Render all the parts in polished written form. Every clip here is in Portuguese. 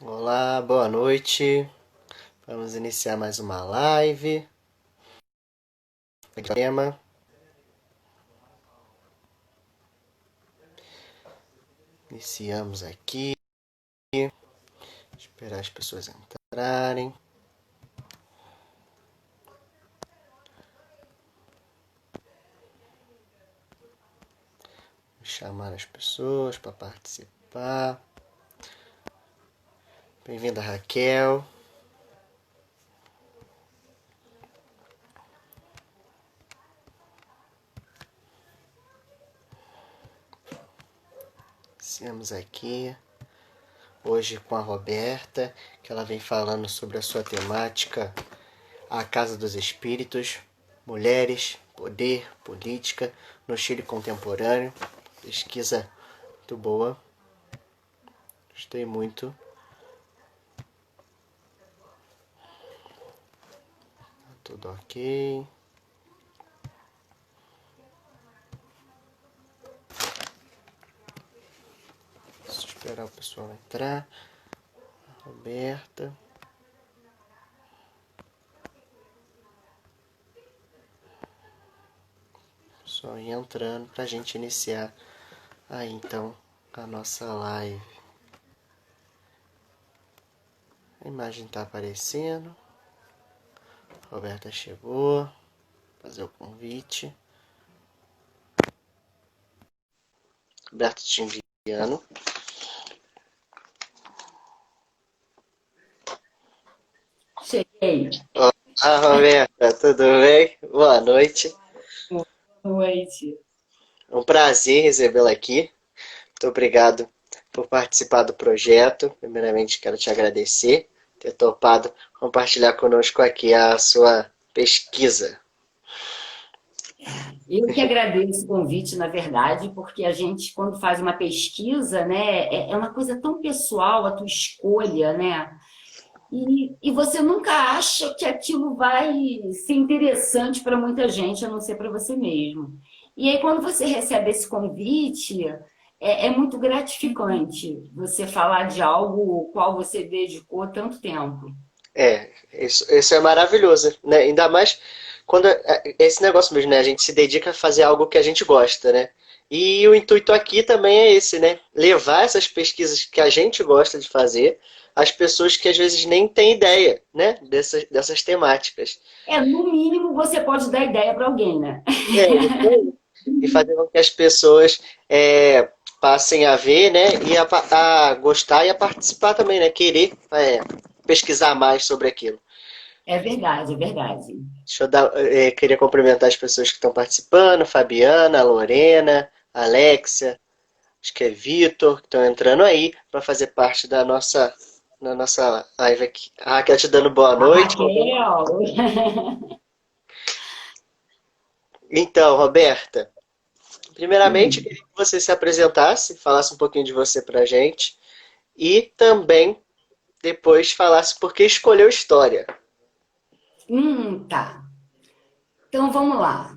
Olá, boa noite. Vamos iniciar mais uma live. Tema. Iniciamos aqui. Esperar as pessoas entrarem. Chamar as pessoas para participar. Bem-vinda, Raquel. Iniciamos aqui. Hoje com a Roberta, que ela vem falando sobre a sua temática, a Casa dos Espíritos, Mulheres, Poder, Política no Chile Contemporâneo. Pesquisa muito boa. Gostei muito. Tudo ok. Deixa eu esperar o pessoal entrar. Roberta. Só ir entrando pra gente iniciar aí então a nossa live. A imagem tá aparecendo. Roberta chegou. Fazer o convite. Roberta te enviando. Cheguei. Olá, Roberta, tudo bem? Boa noite. Boa noite. É um prazer recebê-la aqui. Muito obrigado por participar do projeto. Primeiramente, quero te agradecer por ter topado compartilhar conosco aqui a sua pesquisa. Eu que agradeço o convite, na verdade, porque a gente, quando faz uma pesquisa, né, é uma coisa tão pessoal, a tua escolha, né? E você nunca acha que aquilo vai ser interessante para muita gente, a não ser para você mesmo. E aí, quando você recebe esse convite, é muito gratificante você falar de algo ao qual você dedicou tanto tempo. Isso é maravilhoso, né? Ainda mais quando esse negócio mesmo, né? A gente se dedica a fazer algo que a gente gosta, né? E o intuito aqui também é esse, né? Levar essas pesquisas que a gente gosta de fazer às pessoas que às vezes nem têm ideia, né? Dessas temáticas. No mínimo, você pode dar ideia para alguém, né? Isso aí. E fazer com que as pessoas passem a ver, né? E a gostar e a participar também, né? Querer pesquisar mais sobre aquilo. É verdade, é verdade. Deixa eu dar, queria cumprimentar as pessoas que estão participando, Fabiana, Lorena, Alexia, acho que é Vitor, que estão entrando aí para fazer parte da nossa live aqui. A Raquel te dando boa A noite. Raquel. Então, Roberta, primeiramente eu Hum, queria que você se apresentasse, falasse um pouquinho de você para a gente e também depois falasse por que escolheu história. tá. Então vamos lá.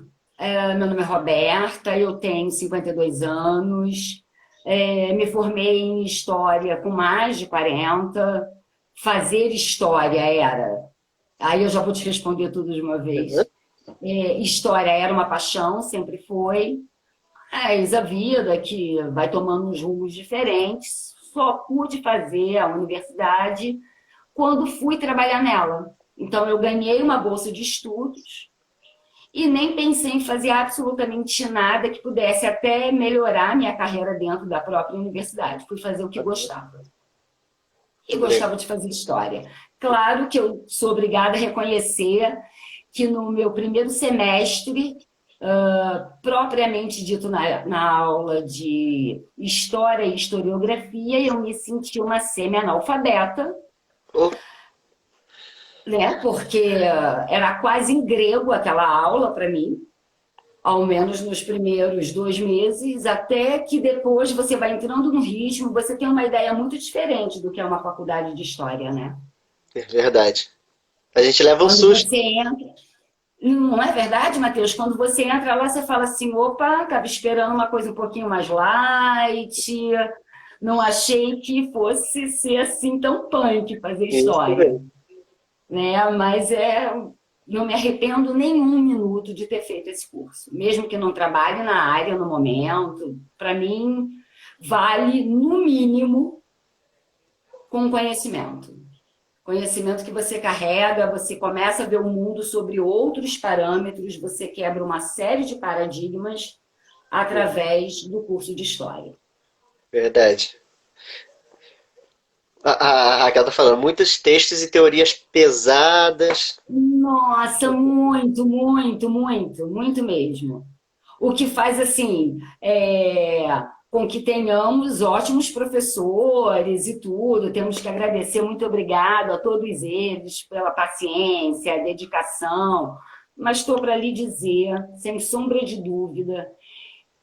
Meu nome é Roberta, eu tenho 52 anos, me formei em História com mais de 40. Fazer História era. Aí eu já vou te responder tudo de uma Uhum. vez. História era uma paixão, sempre foi. Mas a vida que vai tomando uns rumos diferentes, só pude fazer a universidade quando fui trabalhar nela. Então, eu ganhei uma bolsa de estudos e nem pensei em fazer absolutamente nada que pudesse até melhorar minha carreira dentro da própria universidade. Fui fazer o que gostava. E Muito legal. gostava de fazer história. Claro que eu sou obrigada a reconhecer que no meu primeiro semestre, propriamente dito na aula de História e Historiografia, eu me senti uma semi-analfabeta, Oh, né? Porque era quase em grego aquela aula para mim, ao menos nos primeiros 2 meses, até que depois você vai entrando no ritmo, você tem uma ideia muito diferente do que é uma faculdade de História, né? é verdade. A gente leva um Quando susto. você entra. Não é verdade, Matheus? Quando você entra lá, você fala assim: opa, estava esperando uma coisa um pouquinho mais light, não achei que fosse ser assim tão punk fazer Isso história, mesmo. né? Mas não me arrependo nenhum minuto de ter feito esse curso, mesmo que não trabalhe na área no momento. Para mim, vale no mínimo com conhecimento. Conhecimento que você carrega, você começa a ver o mundo sobre outros parâmetros, você quebra uma série de paradigmas através do curso de História. Verdade. A Raquel tá falando, muitos textos e teorias pesadas. Nossa, muito, muito, muito, muito mesmo. O que faz, assim, com que tenhamos ótimos professores e tudo. Temos que agradecer, muito obrigado a todos eles pela paciência, dedicação. Mas estou para lhe dizer, sem sombra de dúvida,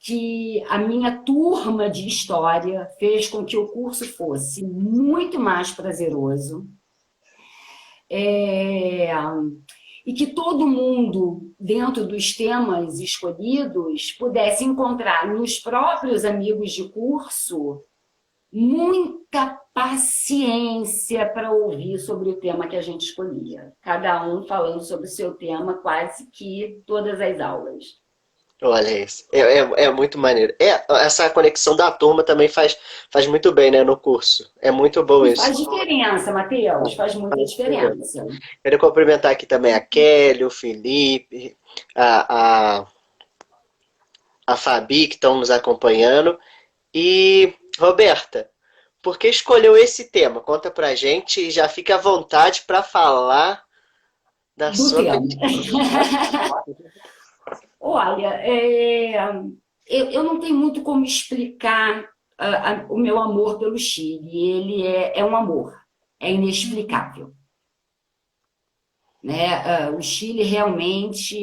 que a minha turma de história fez com que o curso fosse muito mais prazeroso. É, e que todo mundo, dentro dos temas escolhidos, pudesse encontrar nos próprios amigos de curso muita paciência para ouvir sobre o tema que a gente escolhia. Cada um falando sobre o seu tema quase que todas as aulas. Olha isso. É muito maneiro. Essa conexão da turma também faz muito bem, né, no curso. É muito bom E isso. faz diferença, Matheus, faz muita diferença. Quero cumprimentar aqui também a Kelly, o Felipe, a, a, a Fabi, que estão nos acompanhando. E, Roberta, por que escolheu esse tema? Conta pra gente e já fica à vontade para falar da Do sua tema. pesquisa. Olha, eu não tenho muito como explicar o meu amor pelo Chile. Ele é um amor, é inexplicável. Né? O Chile realmente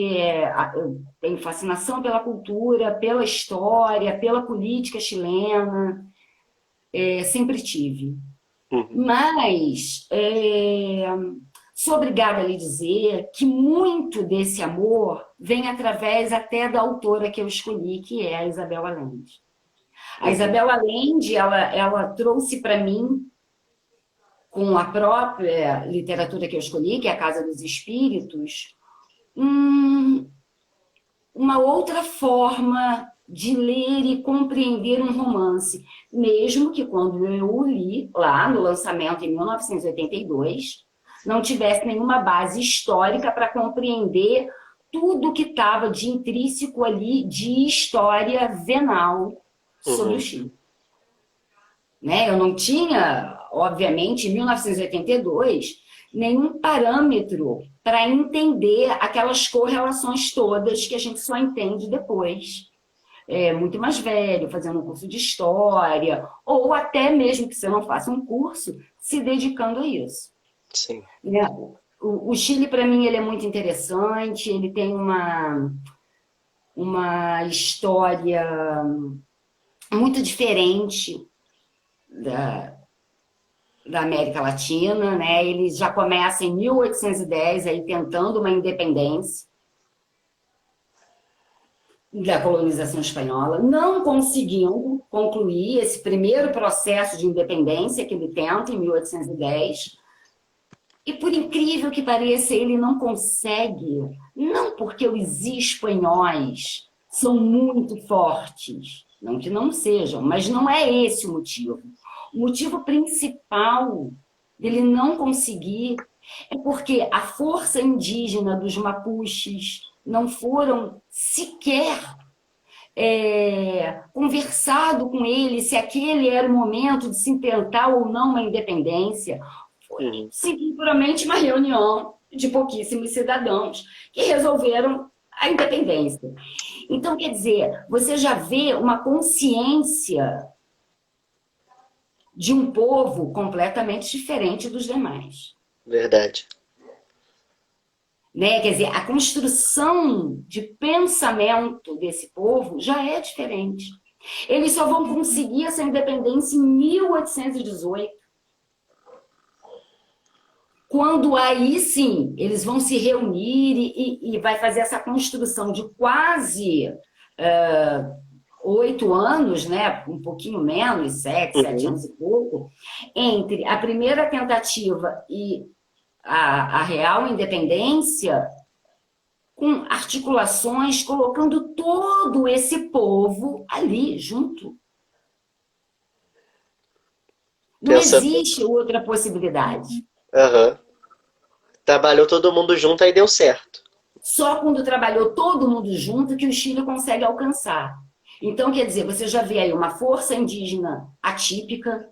eu tenho fascinação pela cultura, pela história, pela política chilena, sempre tive. Uhum. Mas sou obrigada a lhe dizer que muito desse amor vem através até da autora que eu escolhi, que é a Isabel Allende. A Uhum. Isabel Allende, ela trouxe para mim, com a própria literatura que eu escolhi, que é a Casa dos Espíritos, uma outra forma de ler e compreender um romance, mesmo que quando eu o li, lá no lançamento em 1982, não tivesse nenhuma base histórica para compreender tudo que estava de intrínseco ali de história venal sobre o Uhum. Chile. Né? Eu não tinha, obviamente, em 1982, nenhum parâmetro para entender aquelas correlações todas que a gente só entende depois. Muito mais velho, fazendo um curso de história, ou até mesmo que você não faça um curso, se dedicando a isso. Sim. Né? O Chile, para mim, ele é muito interessante, ele tem uma história muito diferente da América Latina, né? Ele já começa em 1810 aí tentando uma independência da colonização espanhola, não conseguindo concluir esse primeiro processo de independência que ele tenta em 1810. E por incrível que pareça, ele não consegue, não porque os espanhóis são muito fortes, não que não sejam, mas não é esse o motivo. O motivo principal dele não conseguir é porque a força indígena dos mapuches não foram sequer conversado com ele se aquele era o momento de se tentar ou não uma independência. Foi Uhum. simplesmente uma reunião de pouquíssimos cidadãos que resolveram a independência. Então, quer dizer, você já vê uma consciência de um povo completamente diferente dos demais. Verdade. Né? Quer dizer, a construção de pensamento desse povo já é diferente. Eles só vão conseguir essa independência em 1818, quando aí sim eles vão se reunir e vai fazer essa construção de quase 8 anos, né, um pouquinho menos, sete Uhum. anos e pouco, entre a primeira tentativa e a real independência, com articulações, colocando todo esse povo ali junto. Não Pensando. existe outra possibilidade. Aham. Trabalhou todo mundo junto, aí deu certo. Só quando trabalhou todo mundo junto que o Chile consegue alcançar. Então, quer dizer, você já vê aí uma força indígena atípica,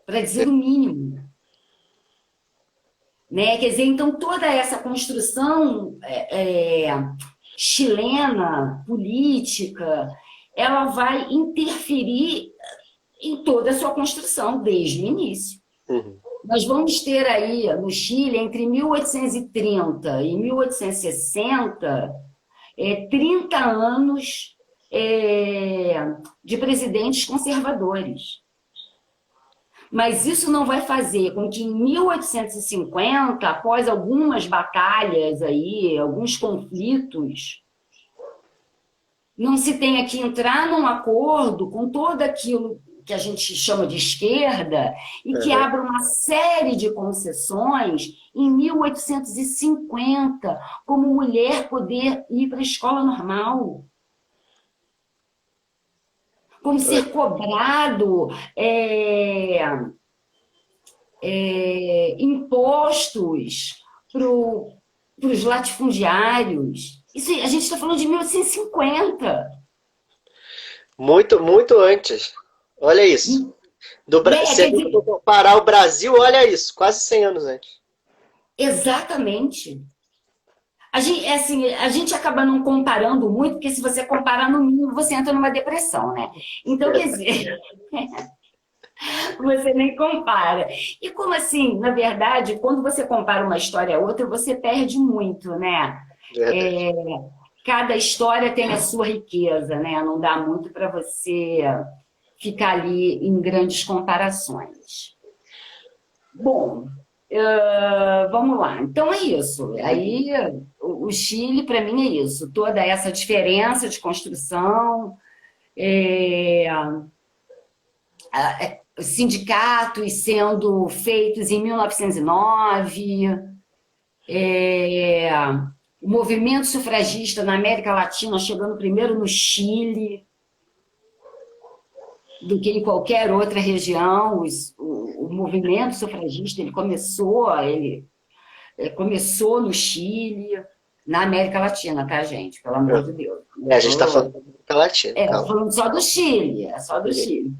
para dizer o mínimo. Né? Quer dizer, então toda essa construção chilena, política, ela vai interferir em toda a sua construção desde o início. Uhum. Nós vamos ter aí no Chile, entre 1830 e 1860, 30 anos de presidentes conservadores. Mas isso não vai fazer com que em 1850, após algumas batalhas aí, alguns conflitos, não se tenha que entrar num acordo com todo aquilo que a gente chama de esquerda e que Aham. abra uma série de concessões em 1850, como mulher poder ir para a escola normal, como ser cobrado impostos para os latifundiários. Isso, a gente está falando de 1850. Muito, muito antes. Olha isso. Se a Quer gente dizer, for comparar o Brasil, olha isso, quase 100 anos antes. exatamente. A gente acaba não comparando muito, porque se você comparar no mínimo, você entra numa depressão, né? Então, quer dizer, você nem compara. E como assim, na verdade, quando você compara uma história a outra, você perde muito, né? Verdade. Cada história tem a sua riqueza, né? Não dá muito para você ficar ali em grandes comparações. Bom, vamos lá. Então é isso. Aí o Chile, para mim, é isso. Toda essa diferença de construção, sindicatos sendo feitos em 1909, o movimento sufragista na América Latina chegando primeiro no Chile do que em qualquer outra região. O movimento sufragista ele começou no Chile, na América Latina, tá, gente? Pelo amor de Deus. A gente está falando da América Latina, calma. Falando só do Chile, é só do Chile.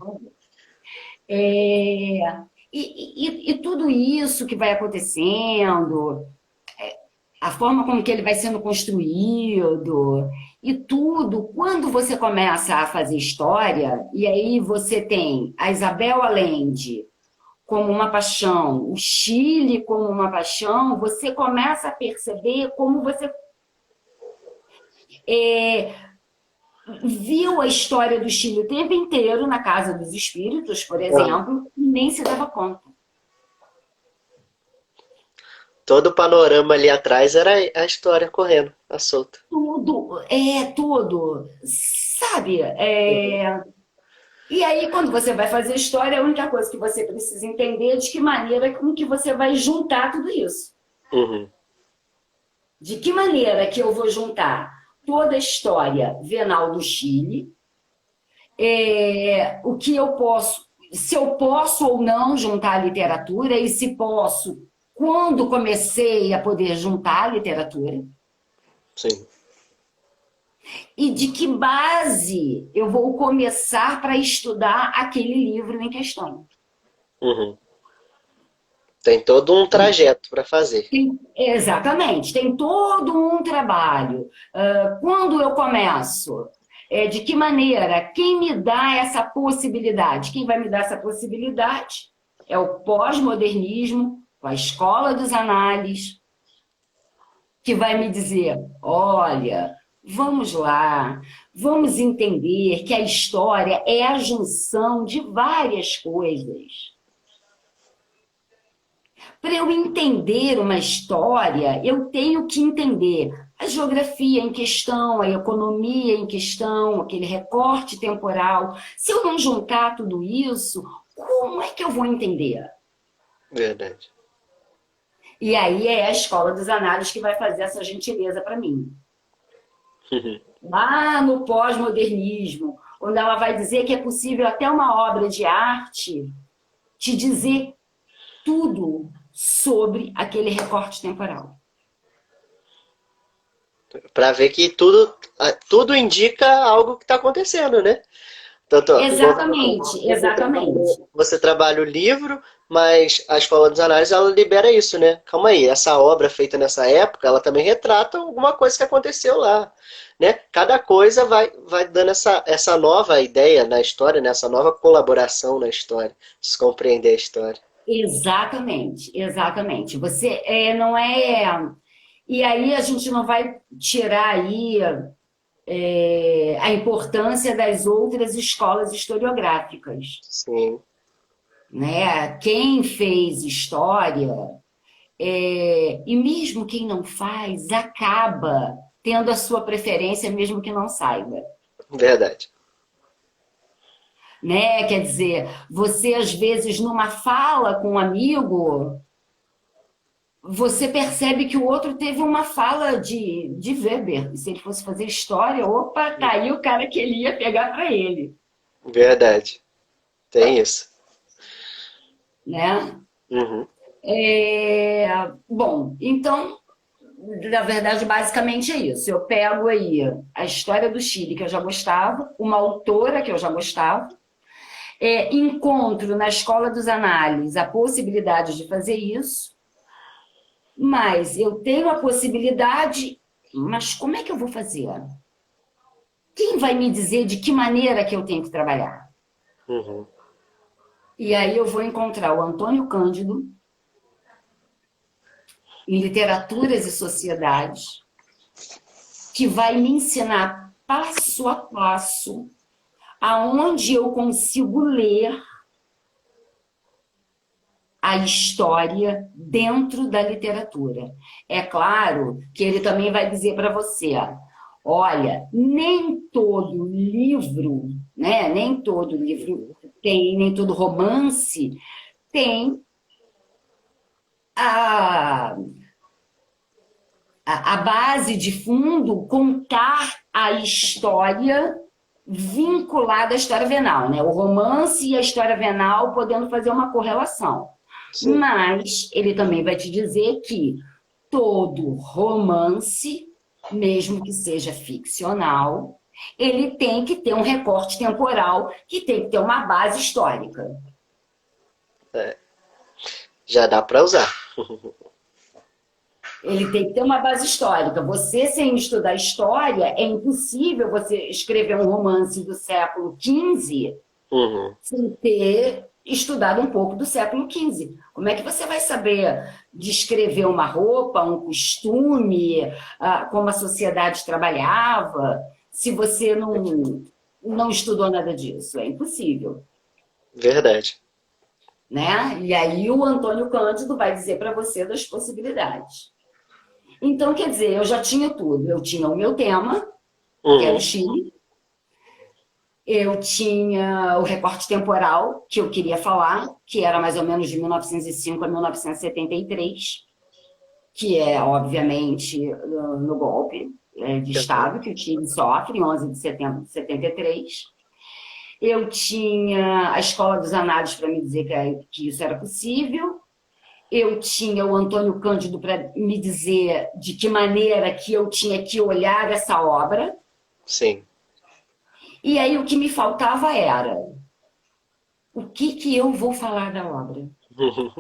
É, e tudo isso que vai acontecendo, a forma como que ele vai sendo construído, e tudo, quando você começa a fazer história, e aí você tem a Isabel Allende como uma paixão, o Chile como uma paixão, você começa a perceber como você viu a história do Chile o tempo inteiro na Casa dos Espíritos, por exemplo, e nem se dava conta. Todo o panorama ali atrás era a história correndo, a solta. Tudo, sabe? E aí, quando você vai fazer história, a única coisa que você precisa entender é de que maneira com que você vai juntar tudo isso. Uhum. De que maneira que eu vou juntar toda a história venal do Chile, o que eu posso, se eu posso ou não juntar a literatura, e se posso, quando comecei a poder juntar a literatura. Sim. E de que base eu vou começar para estudar aquele livro em questão. Uhum. Tem todo um trajeto para fazer. Exatamente, tem todo um trabalho. Quando eu começo? De que maneira? Quem me dá essa possibilidade? Quem vai me dar essa possibilidade é o pós-modernismo, com a escola dos análises, que vai me dizer, olha, vamos lá, vamos entender que a história é a junção de várias coisas. Para eu entender uma história, eu tenho que entender a geografia em questão, a economia em questão, aquele recorte temporal. Se eu não juntar tudo isso, como é que eu vou entender? Verdade. E aí é a escola dos análises que vai fazer essa gentileza para mim. Lá no pós-modernismo, onde ela vai dizer que é possível até uma obra de arte te dizer tudo sobre aquele recorte temporal. Para ver que tudo indica algo que está acontecendo, né? Tanto, igual Exatamente, exatamente. você trabalha o livro, mas a Escola dos Análises ela libera isso, né? Calma aí, essa obra feita nessa época, ela também retrata alguma coisa que aconteceu lá, né? Cada coisa vai dando essa nova ideia na história, né? Essa nova colaboração na história, de se compreender a história. Exatamente, exatamente. Você não é. E aí a gente não vai tirar aí a importância das outras escolas historiográficas, Sim, né? Quem fez história, e mesmo quem não faz, acaba tendo a sua preferência, mesmo que não saiba. verdade. Né? Quer dizer, você às vezes numa fala com um amigo, você percebe que o outro teve uma fala de Weber. E se ele fosse fazer história, opa, tá aí o cara que ele ia pegar para ele, Verdade. Tem isso. né? Uhum. Bom, então, na verdade, basicamente é isso. Eu pego aí a história do Chile, que eu já gostava, uma autora que eu já gostava, encontro na Escola dos Análises a possibilidade de fazer isso, mas eu tenho a possibilidade, mas como é que eu vou fazer? Quem vai me dizer de que maneira que eu tenho que trabalhar? Uhum. E aí eu vou encontrar o Antônio Cândido em Literaturas e Sociedades, que vai me ensinar passo a passo aonde eu consigo ler a história dentro da literatura. É claro que ele também vai dizer para você, olha, nem todo livro, né, nem todo livro tem, nem todo romance tem a, a base de fundo contar a história vinculada à história venal, né? O romance e a história venal podendo fazer uma correlação. Sim, Mas ele também vai te dizer que todo romance, mesmo que seja ficcional, ele tem que ter um recorte temporal, que tem que ter uma base histórica. já dá para usar. Ele tem que ter uma base histórica. Você, sem estudar história, é impossível você escrever um romance do século XV Uhum. sem ter estudado um pouco do século XV. Como é que você vai saber descrever uma roupa, um costume, como a sociedade trabalhava, se você não estudou nada disso? É impossível. Verdade. Né? E aí o Antônio Cândido vai dizer para você das possibilidades. Então, quer dizer, eu já tinha tudo. Eu tinha o meu tema, que era o Uhum. Chile. Eu tinha o recorte temporal, que eu queria falar, que era mais ou menos de 1905 a 1973, que é, obviamente, no golpe de Uhum. Estado que o Chile sofre, em 11 de setembro de 73. Eu tinha a Escola dos Análises para me dizer que isso era possível. Eu tinha o Antônio Cândido para me dizer de que maneira que eu tinha que olhar essa obra. Sim. E aí o que me faltava era o que eu vou falar da obra?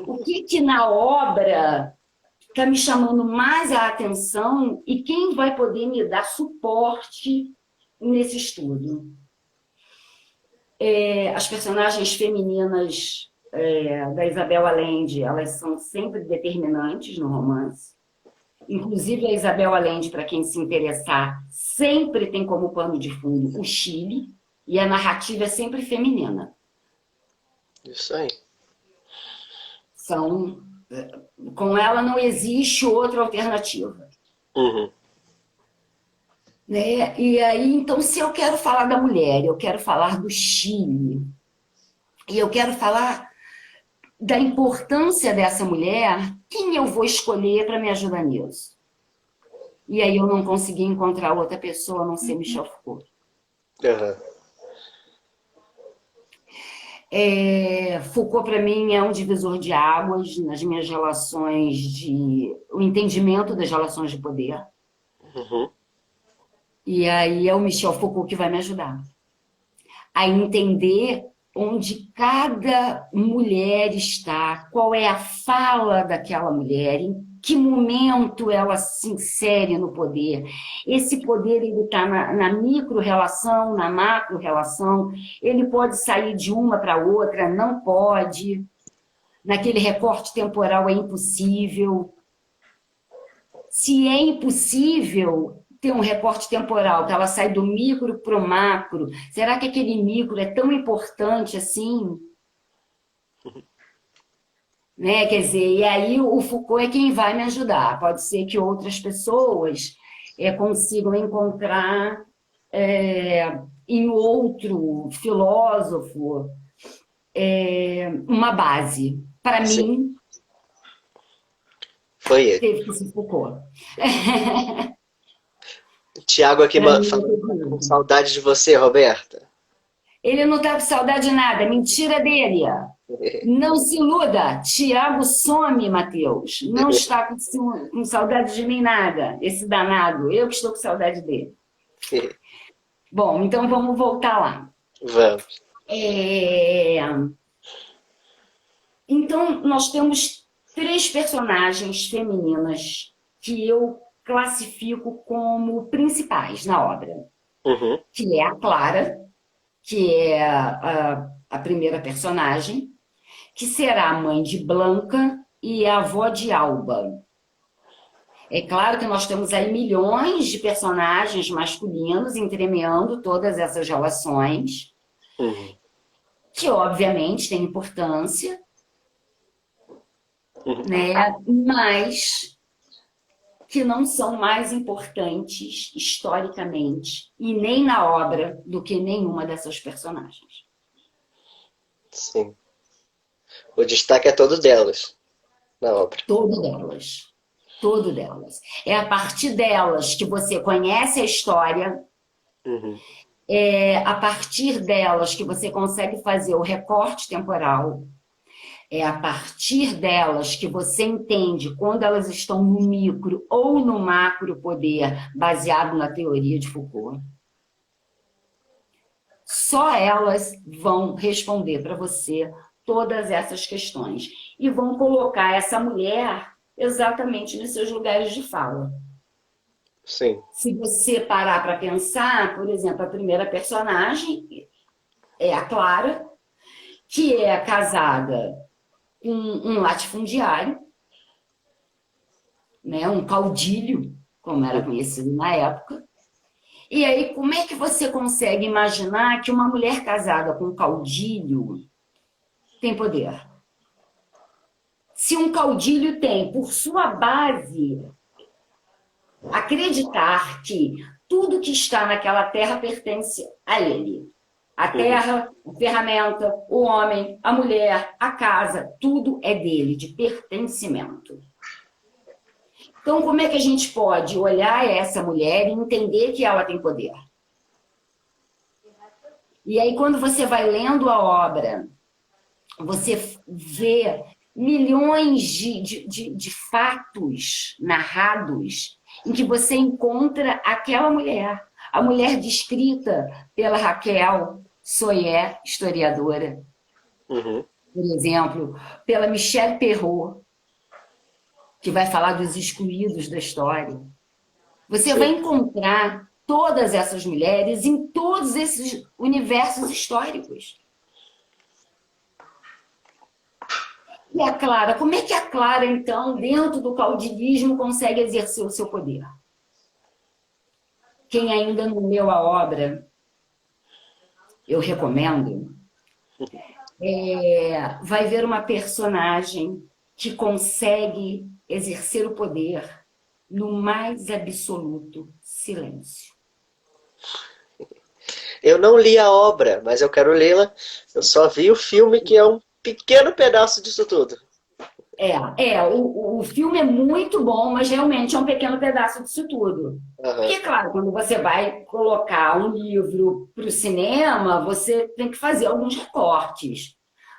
O que na obra está me chamando mais a atenção e quem vai poder me dar suporte nesse estudo? As personagens femininas da Isabel Allende, elas são sempre determinantes no romance. Inclusive, a Isabel Allende, para quem se interessar, sempre tem como pano de fundo o Chile, e a narrativa é sempre feminina. Isso aí. São, com ela não existe outra alternativa. Uhum. né? E aí, então, se eu quero falar da mulher, eu quero falar do Chile, e eu quero falar da importância dessa mulher, quem eu vou escolher para me ajudar nisso? E aí eu não consegui encontrar outra pessoa a não ser Michel Foucault. Aham. Foucault, para mim, é um divisor de águas nas minhas relações o entendimento das relações de poder. Uhum. E aí é o Michel Foucault que vai me ajudar a entender onde cada mulher está, qual é a fala daquela mulher, em que momento ela se insere no poder. Esse poder ele está na micro-relação, na macro-relação, ele pode sair de uma para outra, não pode. Naquele recorte temporal é impossível. Se é impossível ter um recorte temporal, que ela sai do micro para o macro, será que aquele micro é tão importante assim? Né? Quer dizer, e aí o Foucault é quem vai me ajudar. Pode ser que outras pessoas consigam encontrar em outro filósofo uma base. Para Sim, mim, foi ele. teve que ser Foucault. Tiago aqui Para mim, não falando que tá teve com outro. saudade de você, Roberta. Ele não está com saudade de nada, mentira dele. Não se iluda, Tiago some, Mateus. Não está com saudade de mim nada, esse danado. Eu que estou com saudade dele. Bom, então vamos voltar lá. Vamos. É, Então, nós temos três personagens femininas que eu classifico como principais na obra, Uhum. que é a Clara, que é a primeira personagem, que será a mãe de Blanca e a avó de Alba. É claro que nós temos aí milhões de personagens masculinos entremeando todas essas relações, Uhum. que obviamente têm importância, Uhum. né? Mas que não são mais importantes historicamente e nem na obra do que nenhuma dessas personagens. Sim. O destaque é todo delas na obra. Todo delas. Todo delas. É a partir delas que você conhece a história, Uhum. é a partir delas que você consegue fazer o recorte temporal, é a partir delas que você entende quando elas estão no micro ou no macro poder, baseado na teoria de Foucault. Só elas vão responder para você todas essas questões e vão colocar essa mulher exatamente nos seus lugares de fala. Sim. Se você parar para pensar, por exemplo, a primeira personagem é a Clara, que é casada com um latifundiário, né, um caudilho, como era conhecido na época. E aí, como é que você consegue imaginar que uma mulher casada com um caudilho tem poder? Se um caudilho tem, por sua base, acreditar que tudo que está naquela terra pertence a ele. A Uhum. terra, a ferramenta, o homem, a mulher, a casa, tudo é dele, de pertencimento. Então, como é que a gente pode olhar essa mulher e entender que ela tem poder? E aí, quando você vai lendo a obra, você vê milhões de fatos narrados em que você encontra aquela mulher, a mulher descrita pela Raquel Soyer, historiadora, Uhum. por exemplo, pela Michelle Perrault, que vai falar dos excluídos da história. Você vai Sim. encontrar todas essas mulheres em todos esses universos históricos. E a Clara, como é que a Clara, então, dentro do caudilismo, consegue exercer o seu poder? Quem ainda não leu a obra, eu recomendo, vai ver uma personagem que consegue exercer o poder no mais absoluto silêncio. Eu não li a obra, mas eu quero lê-la. Eu só vi o filme, que é um pequeno pedaço disso tudo. O filme é muito bom, mas realmente é um pequeno pedaço disso tudo. Aham. Porque, claro, quando você vai colocar um livro para o cinema, você tem que fazer alguns recortes.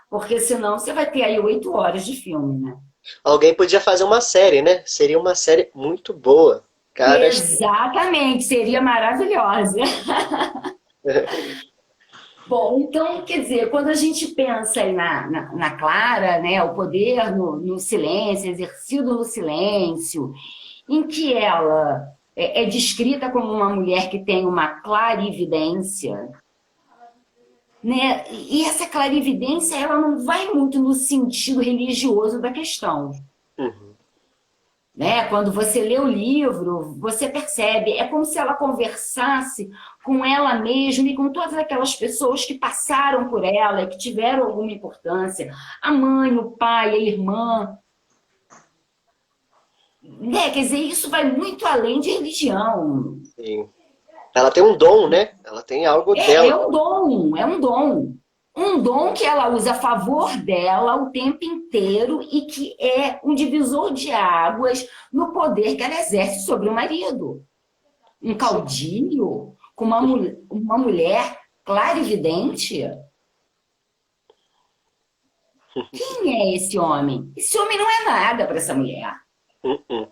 Porque senão você vai ter aí 8 horas de filme, né? Alguém podia fazer uma série, né? Seria uma série muito boa. Cara, Exatamente, seria maravilhosa. Bom, então, quer dizer, quando a gente pensa aí na Clara, né, o poder no silêncio, exercido no silêncio, em que ela é descrita como uma mulher que tem uma clarividência, né? E essa clarividência ela não vai muito no sentido religioso da questão. uhum. Né? Quando você lê o livro, você percebe, é como se ela conversasse com ela mesma e com todas aquelas pessoas que passaram por ela e que tiveram alguma importância. A mãe, o pai, a irmã. Né? Quer dizer, isso vai muito além de religião. Sim. Ela tem um dom, né? Ela tem algo É dela. um dom, é um dom. Um dom que ela usa a favor dela o tempo inteiro e que é um divisor de águas no poder que ela exerce sobre o marido. Um Sim. caudilho com uma mulher clarividente? Quem é esse homem? Esse homem não é nada para essa mulher. Uhum.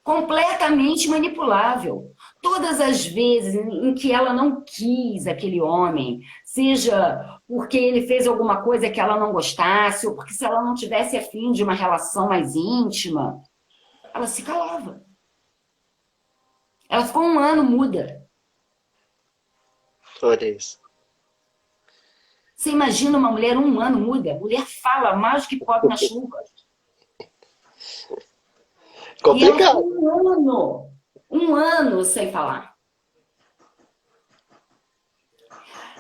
Completamente manipulável. Todas as vezes em que ela não quis aquele homem, seja porque ele fez alguma coisa que ela não gostasse, ou porque se ela não tivesse afim de uma relação mais íntima, ela se calava. Ela ficou um ano muda. Olha isso. Você imagina uma mulher um ano muda? A mulher fala mais do que pode na chuva. E ela ficou Complicado. um ano sem falar.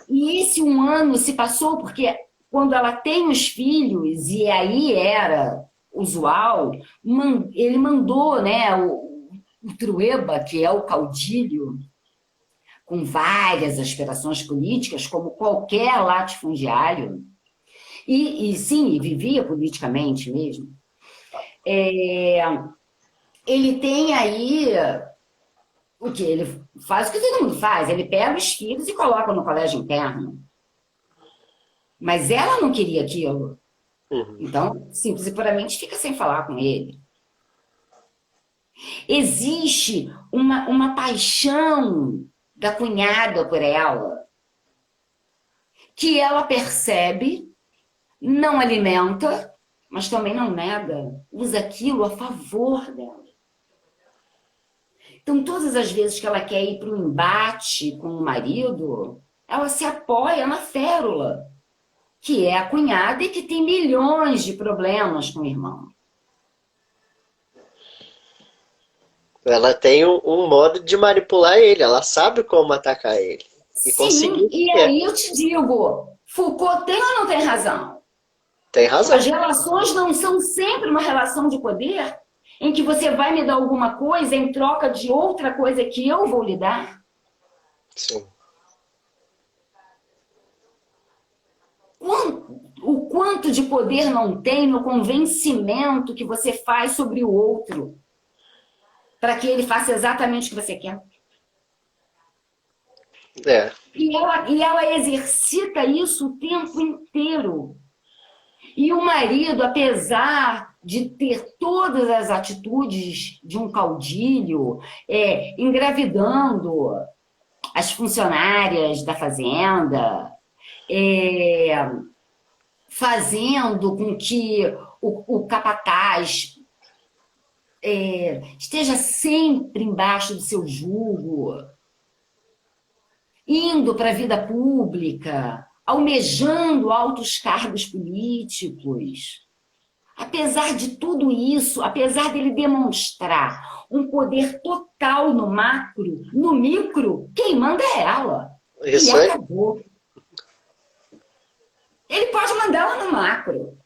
E esse um ano se passou porque quando ela tem os filhos, e aí era usual, ele mandou, né, o Trueba, que é o caudilho, com várias aspirações políticas, como qualquer latifundiário, e sim, vivia politicamente mesmo. Ele tem aí o que? Ele faz o que todo mundo faz, ele pega os filhos e coloca no colégio interno. Mas ela não queria aquilo. Uhum. Então, simples e puramente, fica sem falar com ele. Existe uma paixão da cunhada por ela, que ela percebe, não alimenta, mas também não nega, usa aquilo a favor dela. Então, todas as vezes que ela quer ir para o embate com o marido, ela se apoia na Férula, que é a cunhada e que tem milhões de problemas com o irmão. Ela tem um modo de manipular ele. Ela sabe como atacar ele. E conseguir Sim, o que e quer. aí eu te digo, Foucault tem ou não tem razão? Tem As razão. relações não são sempre uma relação de poder, em que você vai me dar alguma coisa em troca de outra coisa que eu vou lhe dar? Sim. O quanto de poder não tem no convencimento que você faz sobre o outro, para que ele faça exatamente o que você quer? É. E ela exercita isso o tempo inteiro. E o marido, apesar de ter todas as atitudes de um caudilho, engravidando as funcionárias da fazenda, fazendo com que o capataz esteja sempre embaixo do seu jugo, indo para a vida pública, almejando altos cargos políticos. Apesar de tudo isso, apesar dele demonstrar um poder total no macro, no micro, quem manda é ela. E Isso aí. acabou. Ele pode mandar ela no macro.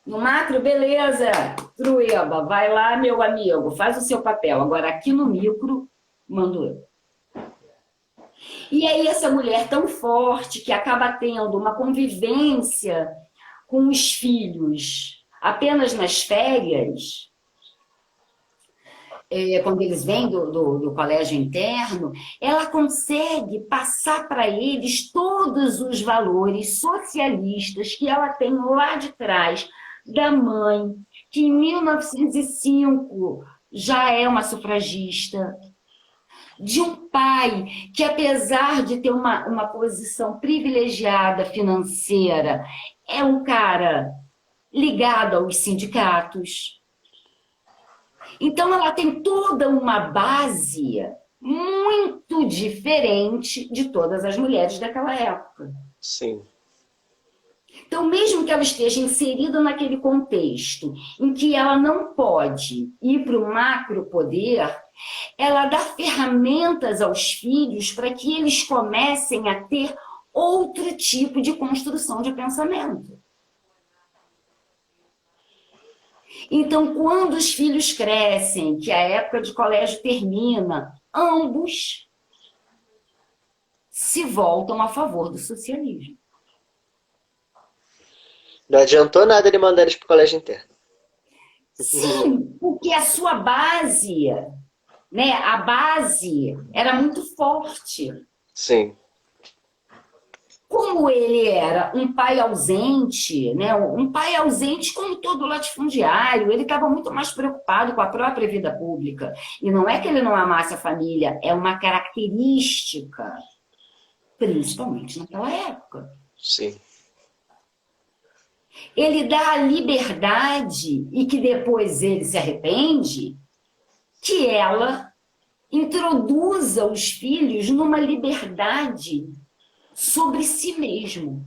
No macro, beleza, Trueba, vai lá, meu amigo, faz o seu papel. Agora, aqui no micro, mando eu. E aí essa mulher tão forte que acaba tendo uma convivência com os filhos apenas nas férias, quando eles vêm do colégio interno, ela consegue passar para eles todos os valores socialistas que ela tem lá de trás, da mãe, que em 1905 já é uma sufragista, de um pai que, apesar de ter uma posição privilegiada financeira, é um cara ligado aos sindicatos. Então, ela tem toda uma base muito diferente de todas as mulheres daquela época. Sim. Então, mesmo que ela esteja inserida naquele contexto em que ela não pode ir para o macropoder, ela dá ferramentas aos filhos para que eles comecem a ter outro tipo de construção de pensamento. Então, quando os filhos crescem, que a época de colégio termina, ambos se voltam a favor do socialismo. Não adiantou nada ele mandar eles para o colégio interno. Sim, porque a sua base, né, a base era muito forte. Sim. Como ele era um pai ausente, né, um pai ausente como todo latifundiário, ele estava muito mais preocupado com a própria vida pública. E não é que ele não amasse a família, é uma característica, principalmente naquela época. Sim. Ele dá a liberdade, e que depois ele se arrepende, que ela introduza os filhos numa liberdade sobre si mesmo.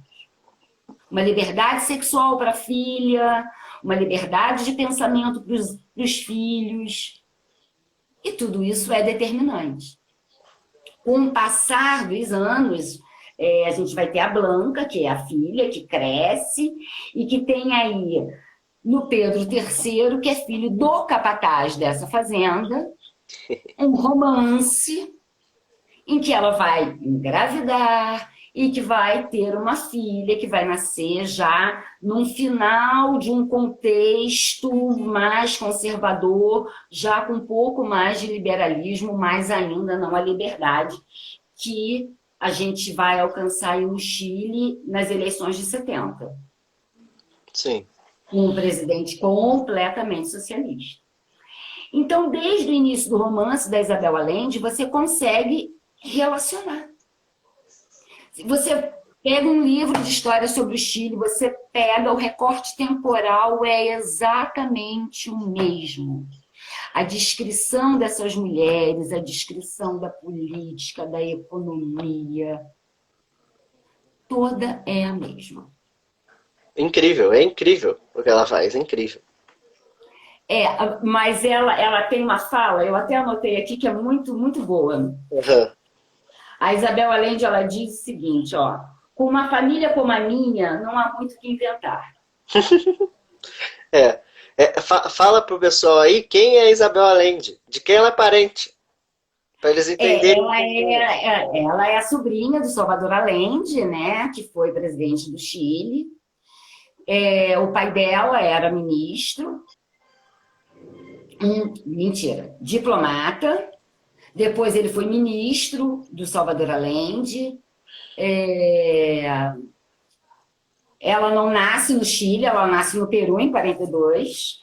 Uma liberdade sexual para a filha, uma liberdade de pensamento para os filhos. E tudo isso é determinante. Com o passar dos anos, a gente vai ter a Blanca, que é a filha, que cresce e que tem aí no Pedro III, que é filho do capataz dessa fazenda, um romance em que ela vai engravidar e que vai ter uma filha que vai nascer já num final de um contexto mais conservador, já com um pouco mais de liberalismo, mas ainda não a liberdade que a gente vai alcançar aí no Chile nas eleições de 70. Sim. Com um presidente completamente socialista. Então, desde o início do romance da Isabel Allende, você consegue relacionar. Você pega um livro de história sobre o Chile, você pega o recorte temporal, é exatamente o mesmo. A descrição dessas mulheres, a descrição da política, da economia, toda é a mesma. Incrível, é incrível o que ela faz, é incrível. Mas ela tem uma fala, eu até anotei aqui, que é muito, muito boa. Uhum. A Isabel Allende, ela diz o seguinte, ó: com uma família como a minha, não há muito o que inventar. Fala pro pessoal aí quem é a Isabel Allende, de quem ela é parente, para eles entenderem. Ela é a sobrinha do Salvador Allende, né, que foi presidente do Chile. O pai dela era ministro, diplomata. Depois ele foi ministro do Salvador Allende. Ela não nasce no Chile, ela nasce no Peru em 42,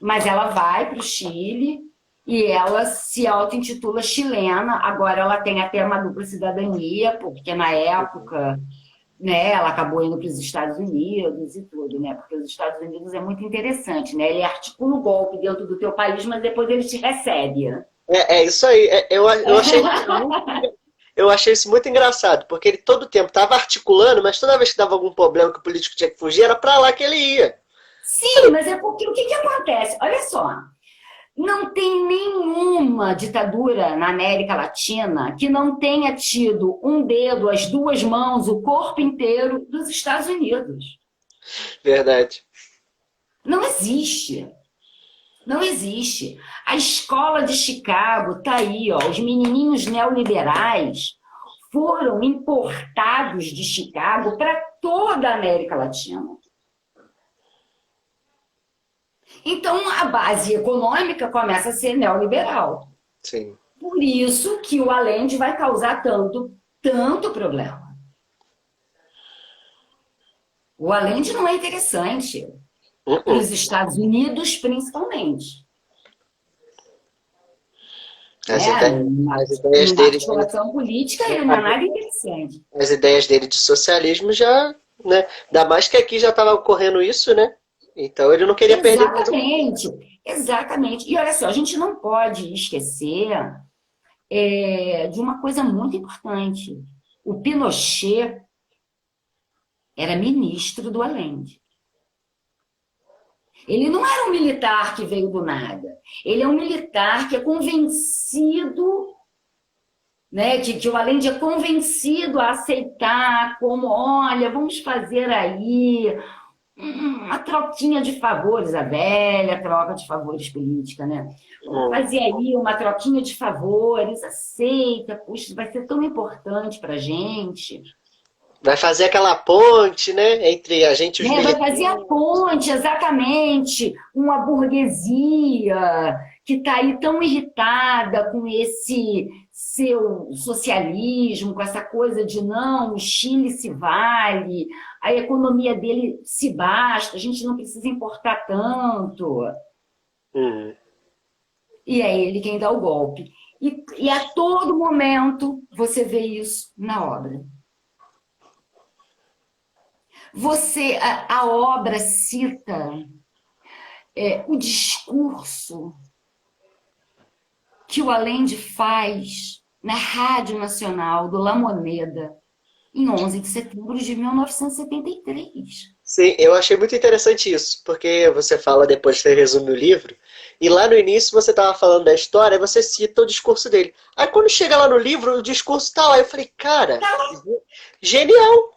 mas ela vai para o Chile e ela se auto-intitula chilena. Agora ela tem até uma dupla cidadania, porque na época, né, ela acabou indo para os Estados Unidos e tudo, né? Porque os Estados Unidos é muito interessante, né? Ele articula o golpe dentro do teu país, mas depois ele te recebe. É isso aí. Eu achei isso muito engraçado, porque ele todo tempo estava articulando, mas toda vez que dava algum problema que o político tinha que fugir, era para lá que ele ia. Sim, mas é porque o que acontece? Olha só, não tem nenhuma ditadura na América Latina que não tenha tido um dedo, as duas mãos, o corpo inteiro dos Estados Unidos. Verdade. Não existe. Não existe. A escola de Chicago está aí, ó, os menininhos neoliberais foram importados de Chicago para toda a América Latina. Então, a base econômica começa a ser neoliberal. Sim. Por isso que o Allende vai causar tanto problema. O Allende não é interessante para os Estados Unidos, principalmente. As Na ideias dele, articulação política, ele não é nada interessante. as ideias dele de socialismo já, né? Ainda mais que aqui já estava ocorrendo isso, né? Então ele não queria perder mais um... Exatamente, exatamente. E olha só, a gente não pode esquecer de uma coisa muito importante. O Pinochet era ministro do Allende. Ele não era um militar que veio do nada. Ele é um militar que é convencido, né, que o Allende é convencido a aceitar como, olha, vamos fazer aí uma troquinha de favores, a velha troca de favores política, né? Vamos fazer aí uma troquinha de favores, aceita, puxa, vai ser tão importante para a gente. Vai fazer aquela ponte, né, entre a gente e os militares. Vai fazer a ponte, exatamente, uma burguesia que está aí tão irritada com esse seu socialismo, com essa coisa de não, o Chile se vale, a economia dele se basta, a gente não precisa importar tanto. E é ele quem dá o golpe. E a todo momento você vê isso na obra. A obra cita o discurso que o Allende faz na Rádio Nacional do La Moneda em 11 de setembro de 1973. Sim, eu achei muito interessante isso, porque você fala depois que você resume o livro, e lá no início você estava falando da história, você cita o discurso dele. Aí quando chega lá no livro, o discurso tá lá. Eu falei, cara, genial!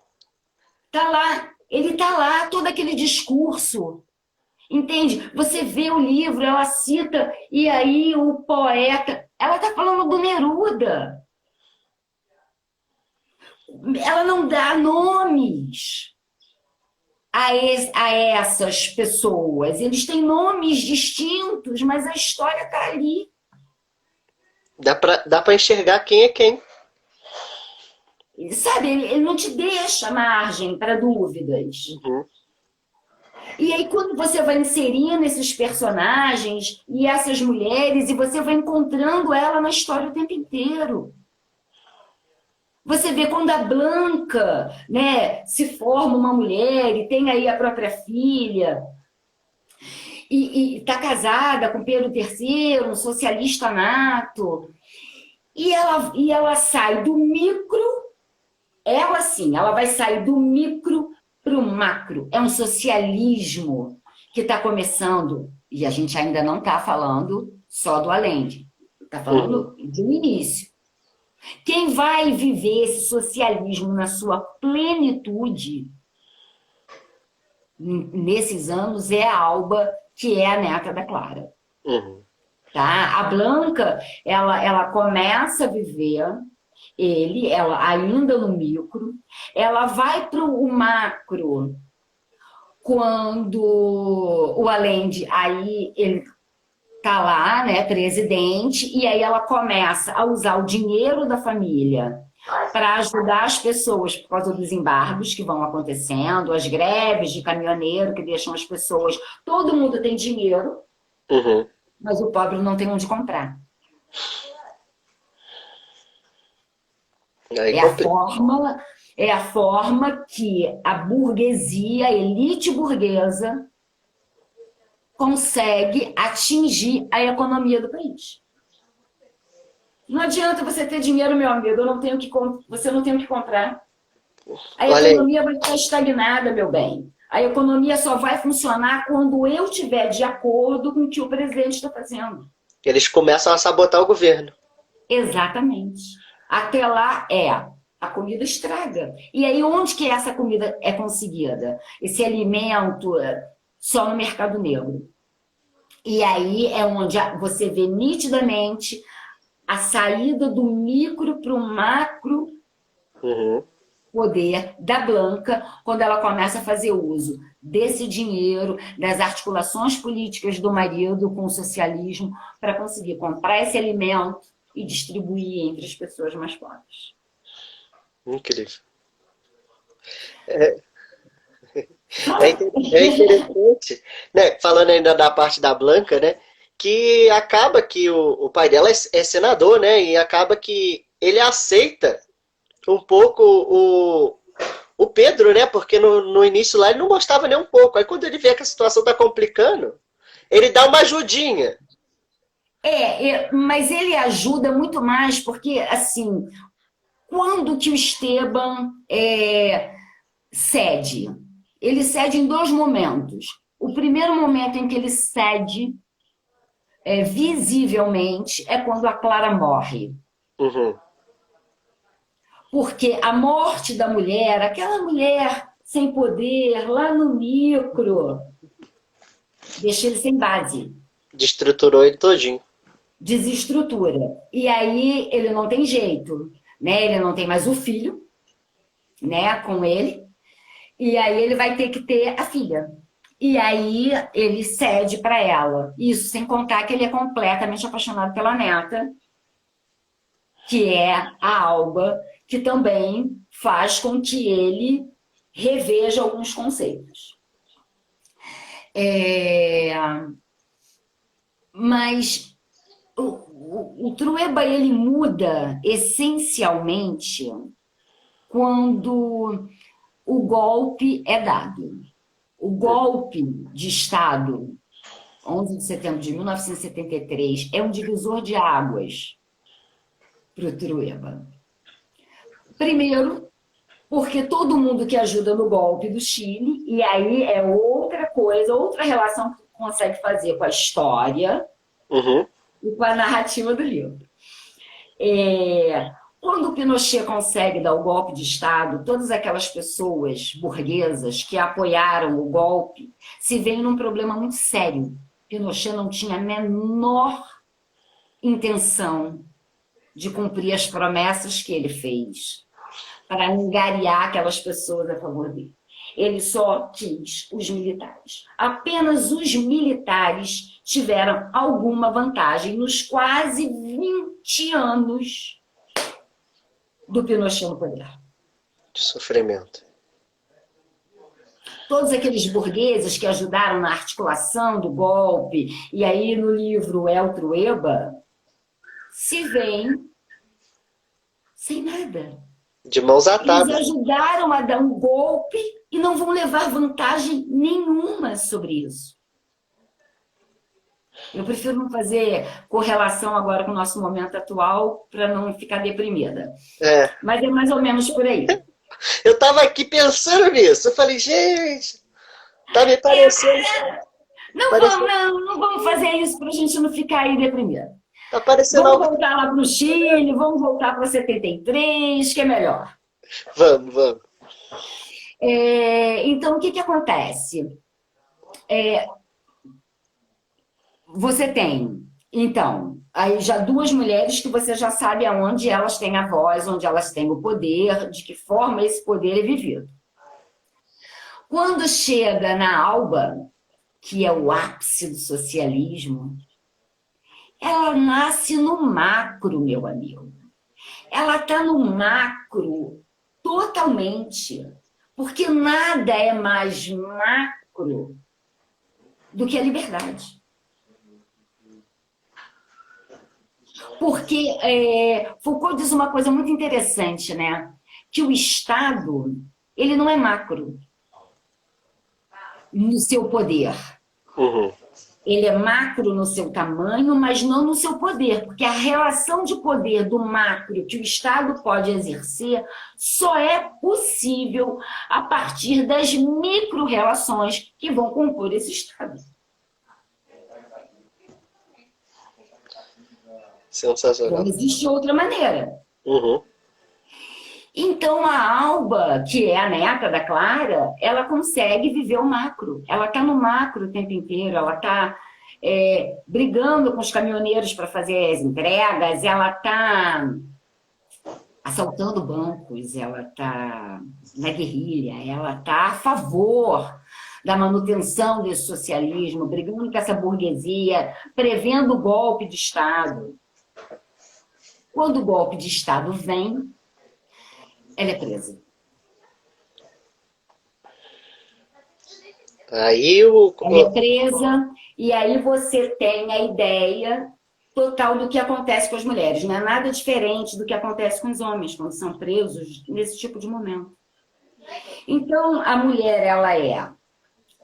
Tá lá, ele tá lá, todo aquele discurso. Entende? Você vê o livro, ela cita, e aí o poeta... Ela tá falando do Neruda. Ela não dá nomes a essas pessoas. Eles têm nomes distintos, mas a história tá ali. Dá pra enxergar quem é quem. Sabe, ele não te deixa margem para dúvidas. E aí, quando você vai inserindo esses personagens e essas mulheres, e você vai encontrando ela na história o tempo inteiro. Você vê quando a Blanca, né, se forma uma mulher e tem aí a própria filha, e está casada com Pedro III, um socialista nato, e ela sai do micro, ela sim, ela vai sair do micro para o macro. É um socialismo que está começando, e a gente ainda não está falando só do Allende, está falando de um início. Quem vai viver esse socialismo na sua plenitude nesses anos é a Alba, que é a neta da Clara. Tá? A Blanca, ela começa a viver ela ainda no micro, ela vai para o macro quando o Allende, aí ele tá lá, né, presidente, e aí ela começa a usar o dinheiro da família para ajudar as pessoas por causa dos embargos que vão acontecendo, as greves de caminhoneiro que deixam as pessoas... Todo mundo tem dinheiro, mas o pobre não tem onde comprar. É a forma que a burguesia, a elite burguesa, consegue atingir a economia do país. Não adianta você ter dinheiro, meu amigo, você não tem o que comprar. A economia vai estar estagnada, meu bem. A economia só vai funcionar quando eu estiver de acordo com o que o presidente está fazendo. Eles começam a sabotar o governo. Exatamente. Até lá a comida estraga. E aí onde que essa comida é conseguida? Esse alimento só no mercado negro. E aí é onde você vê nitidamente a saída do micro para o macro Uhum. Poder da Blanca quando ela começa a fazer uso desse dinheiro, das articulações políticas do marido com o socialismo, para conseguir comprar esse alimento e distribuir entre as pessoas mais pobres. Incrível. É interessante, né? Falando ainda da parte da Blanca, né? Que acaba que o pai dela é senador, né? E acaba que ele aceita um pouco o Pedro, né? Porque no início lá ele não gostava nem um pouco. Aí quando ele vê que a situação tá complicando, ele dá uma ajudinha. Mas ele ajuda muito mais porque, assim, quando que o Esteban cede? Ele cede em dois momentos. O primeiro momento em que ele cede visivelmente é quando a Clara morre. Uhum. Porque a morte da mulher, aquela mulher sem poder, lá no micro, deixa ele sem base, Destruturou ele todinho. desestrutura. E aí ele não tem jeito, né? Ele não tem mais o filho, né, com ele, e aí ele vai ter que ter a filha. E aí ele cede para ela. Isso sem contar que ele é completamente apaixonado pela neta, que é a Alba, que também faz com que ele reveja alguns conceitos. Mas o Trueba ele muda essencialmente quando o golpe é dado. O golpe de Estado, 11 de setembro de 1973, é um divisor de águas para o Trueba. Primeiro, porque todo mundo que ajuda no golpe do Chile, e aí é outra coisa, outra relação que consegue fazer com a história Uhum. e com a narrativa do livro. Quando o Pinochet consegue dar o golpe de Estado, todas aquelas pessoas burguesas que apoiaram o golpe se veem num problema muito sério. Pinochet não tinha a menor intenção de cumprir as promessas que ele fez para angariar aquelas pessoas a favor dele. Ele só quis os militares. Apenas os militares tiveram alguma vantagem nos quase 20 anos do Pinochet no poder. De sofrimento. Todos aqueles burgueses que ajudaram na articulação do golpe, e aí no livro El Trueba, se veem sem nada. De mãos atadas. Eles ajudaram a dar um golpe e não vão levar vantagem nenhuma sobre isso. Eu prefiro não fazer correlação agora com o nosso momento atual para não ficar deprimida. Mas é mais ou menos por aí. Eu tava aqui pensando nisso. Eu falei, gente, tá me parecendo. Não vamos fazer isso para a gente não ficar aí deprimida. Tá parecendo vamos voltar lá para o Chile, vamos voltar para 73, que é melhor. Vamos. Então, o que acontece? Você tem, então, aí já duas mulheres que você já sabe aonde elas têm a voz, onde elas têm o poder, de que forma esse poder é vivido. Quando chega na Alba, que é o ápice do socialismo, ela nasce no macro, meu amigo. Ela está no macro totalmente, porque nada é mais macro do que a liberdade. Porque Foucault diz uma coisa muito interessante, né? Que o Estado, ele não é macro no seu poder. Uhum. Ele é macro no seu tamanho, mas não no seu poder, porque a relação de poder do macro que o Estado pode exercer só é possível a partir das micro-relações que vão compor esse Estado. Sensacional. Não existe outra maneira. Uhum. Então, a Alba, que é a neta da Clara, ela consegue viver o macro. Ela está no macro o tempo inteiro, ela está brigando com os caminhoneiros para fazer as entregas, ela está assaltando bancos, ela está na guerrilha, ela está a favor da manutenção desse socialismo, brigando com essa burguesia, prevendo o golpe de Estado. Quando o golpe de Estado vem, ela é presa. Aí o. Ela é presa, e aí você tem a ideia total do que acontece com as mulheres. Não é nada diferente do que acontece com os homens, quando são presos nesse tipo de momento. Então, a mulher, ela é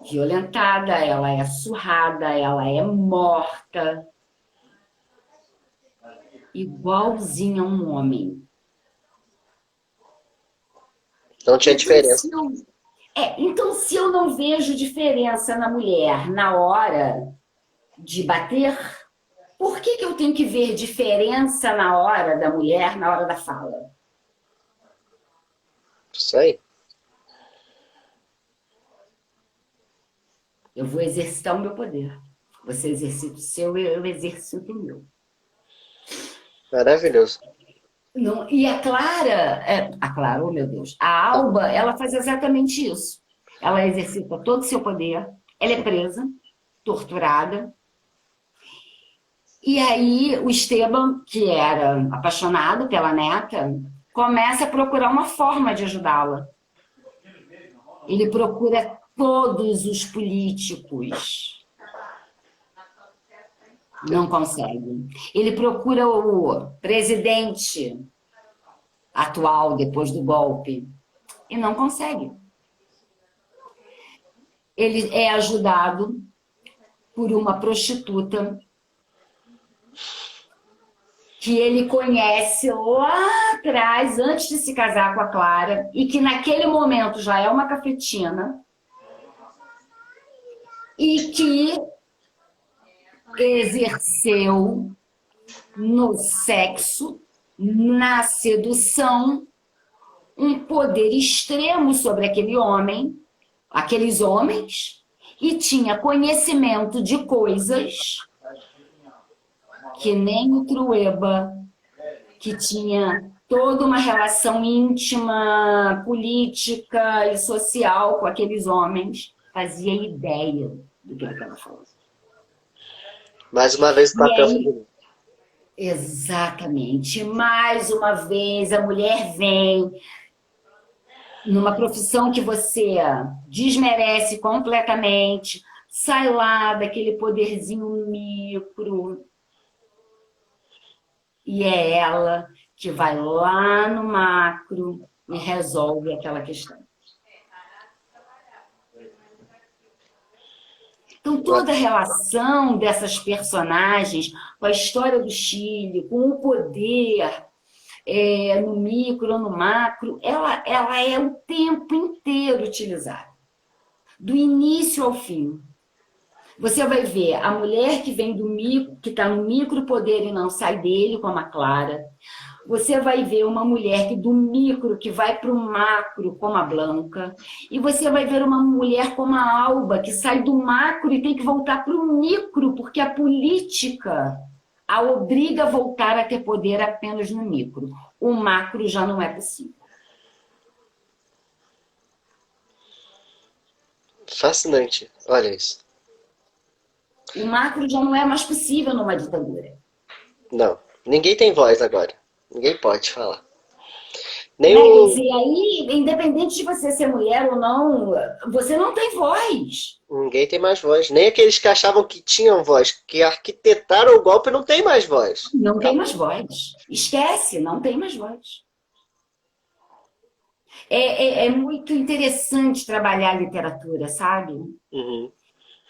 violentada, ela é surrada, ela é morta, igualzinha a um homem. Não tinha diferença. Então, se eu não vejo diferença na mulher na hora de bater, por que eu tenho que ver diferença na hora da mulher, na hora da fala? Isso aí. Eu vou exercitar o meu poder. Você exercita o seu, eu exercito o meu. Maravilhoso. Não, e a Clara, oh meu Deus, a Alba, ela faz exatamente isso. Ela exercita todo o seu poder, ela é presa, torturada. E aí o Esteban, que era apaixonado pela neta, começa a procurar uma forma de ajudá-la. Ele procura todos os políticos. Não consegue. Ele procura o presidente atual, depois do golpe, e não consegue. Ele é ajudado por uma prostituta que ele conhece lá atrás, antes de se casar com a Clara, e que naquele momento já é uma cafetina, e que exerceu no sexo, na sedução, um poder extremo sobre aquele homem, aqueles homens, e tinha conhecimento de coisas que nem o Trueba, que tinha toda uma relação íntima, política e social com aqueles homens, fazia ideia do que ele estava falando. Mais uma vez o papel feminino. Exatamente. Mais uma vez a mulher vem numa profissão que você desmerece completamente, sai lá daquele poderzinho micro, e é ela que vai lá no macro e resolve aquela questão. Então, toda a relação dessas personagens com a história do Chile, com o poder no micro, no macro, ela é o tempo inteiro utilizada, do início ao fim. Você vai ver a mulher que vem do micro, que está no micro poder e não sai dele, como a Clara. Você vai ver uma mulher que do micro que vai para o macro, como a Blanca. E você vai ver uma mulher como a Alba, que sai do macro e tem que voltar para o micro, porque a política a obriga a voltar a ter poder apenas no micro. O macro já não é possível. Fascinante. Olha isso. O macro já não é mais possível numa ditadura. Não. Ninguém tem voz agora. Ninguém pode falar. Nem E aí, independente de você ser mulher ou não, você não tem voz. Ninguém tem mais voz. Nem aqueles que achavam que tinham voz, que arquitetaram o golpe, não tem mais voz. Não tem mais voz. Esquece, não tem mais voz. É muito interessante trabalhar a literatura, sabe? Uhum.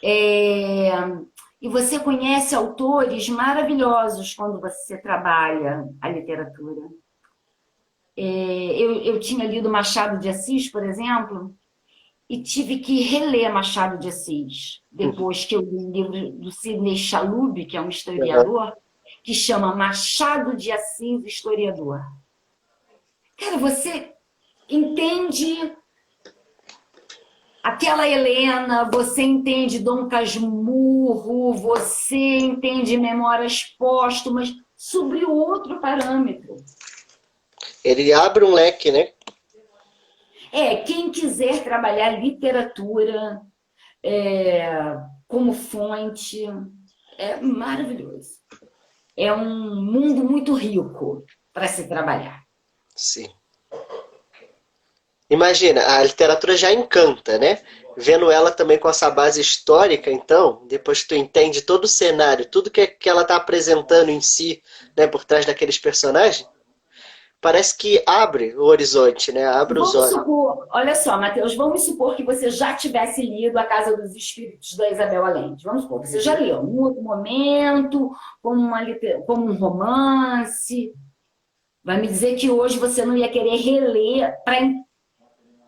E você conhece autores maravilhosos quando você trabalha a literatura. Eu tinha lido Machado de Assis, por exemplo, e tive que reler Machado de Assis, depois que eu li o livro do Sidney Chalub, que é um historiador, que chama Machado de Assis, historiador. Cara, você entende aquela Helena, você entende Dom Casmurro, você entende Memórias Póstumas, sobre outro parâmetro. Ele abre um leque, né? Quem quiser trabalhar literatura como fonte, é maravilhoso. É um mundo muito rico para se trabalhar. Sim. Imagina, a literatura já encanta, né? Vendo ela também com essa base histórica, então, depois que tu entende todo o cenário, tudo que ela está apresentando em si, né, por trás daqueles personagens, parece que abre o horizonte, né? Abre os Vamos olhos. supor, olha só, Matheus, vamos supor que você já tivesse lido A Casa dos Espíritos da Isabel Allende. Vamos supor, você já Uhum. leu em outro momento, como um romance. Vai me dizer que hoje você não ia querer reler para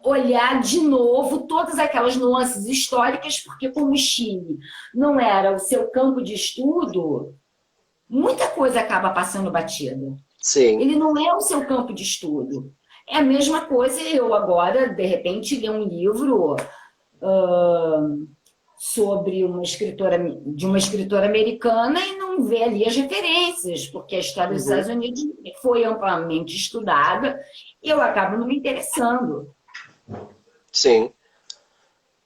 olhar de novo todas aquelas nuances históricas, porque como o Chile não era o seu campo de estudo, muita coisa acaba passando batida. Sim. Ele não é o seu campo de estudo. É a mesma coisa eu agora, de repente, ler um livro sobre de uma escritora americana e não ver ali as referências, porque a história dos Uhum. Estados Unidos foi amplamente estudada e eu acabo não me interessando. Sim.